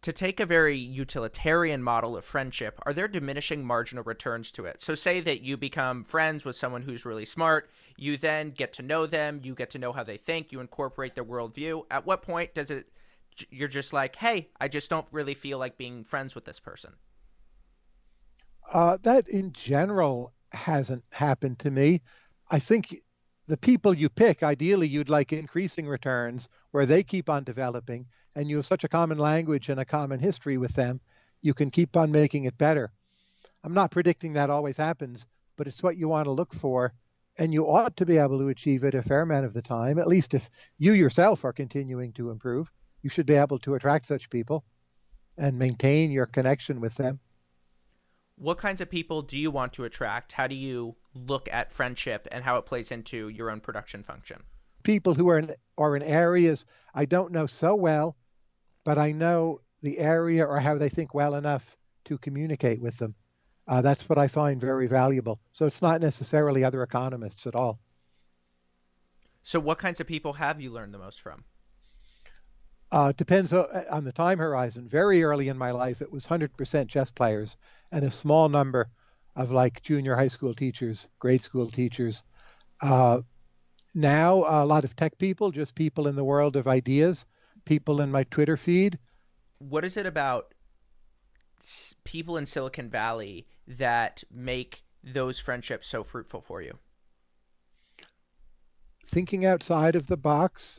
To take a very utilitarian model of friendship, are there diminishing marginal returns to it? So, say that you become friends with someone who's really smart, you then get to know them, you get to know how they think, you incorporate their worldview. At what point does it, you're just like, hey, I just don't really feel like being friends with this person? That in general hasn't happened to me. I think the people you pick, ideally, you'd like increasing returns where they keep on developing and you have such a common language and a common history with them, you can keep on making it better. I'm not predicting that always happens, but it's what you want to look for. And you ought to be able to achieve it a fair amount of the time, at least if you yourself are continuing to improve. You should be able to attract such people and maintain your connection with them. What kinds of people do you want to attract? How do you look at friendship and how it plays into your own production function? People who are in areas I don't know so well, but I know the area or how they think well enough to communicate with them. That's what I find very valuable. So it's not necessarily other economists at all. So, what kinds of people have you learned the most from? Depends on the time horizon. Very early in my life, it was 100% chess players and a small number of like junior high school teachers, grade school teachers. Uh, Now, a lot of tech people, just people in the world of ideas, people in my Twitter feed. What is it about people in Silicon Valley that make those friendships so fruitful for you? Thinking outside of the box.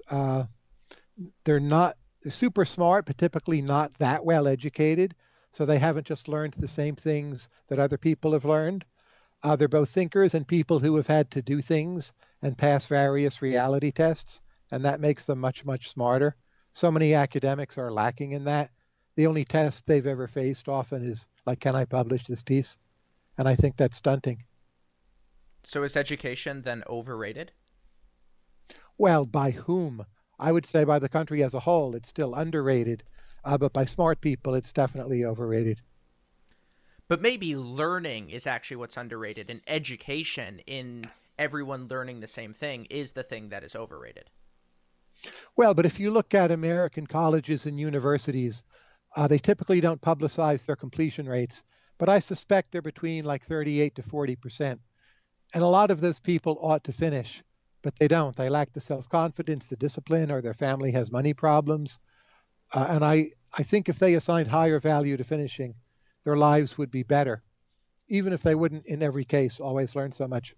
They're super smart, but typically not that well educated. So they haven't just learned the same things that other people have learned. They're both thinkers and people who have had to do things and pass various reality tests, and that makes them much, much smarter. So many academics are lacking in that. The only test they've ever faced often is like, can I publish this piece? And I think that's stunting. So, is education then overrated? Well, by whom? I would say by the country as a whole, it's still underrated, but by smart people, it's definitely overrated. But maybe learning is actually what's underrated, and education in everyone learning the same thing is the thing that is overrated. Well, but if you look at American colleges and universities, they typically don't publicize their completion rates, but I suspect they're between like 38 to 40%. And a lot of those people ought to finish, but they don't. They lack the self-confidence, the discipline, or their family has money problems. And I think if they assigned higher value to finishing, their lives would be better, even if they wouldn't, in every case, always learn so much.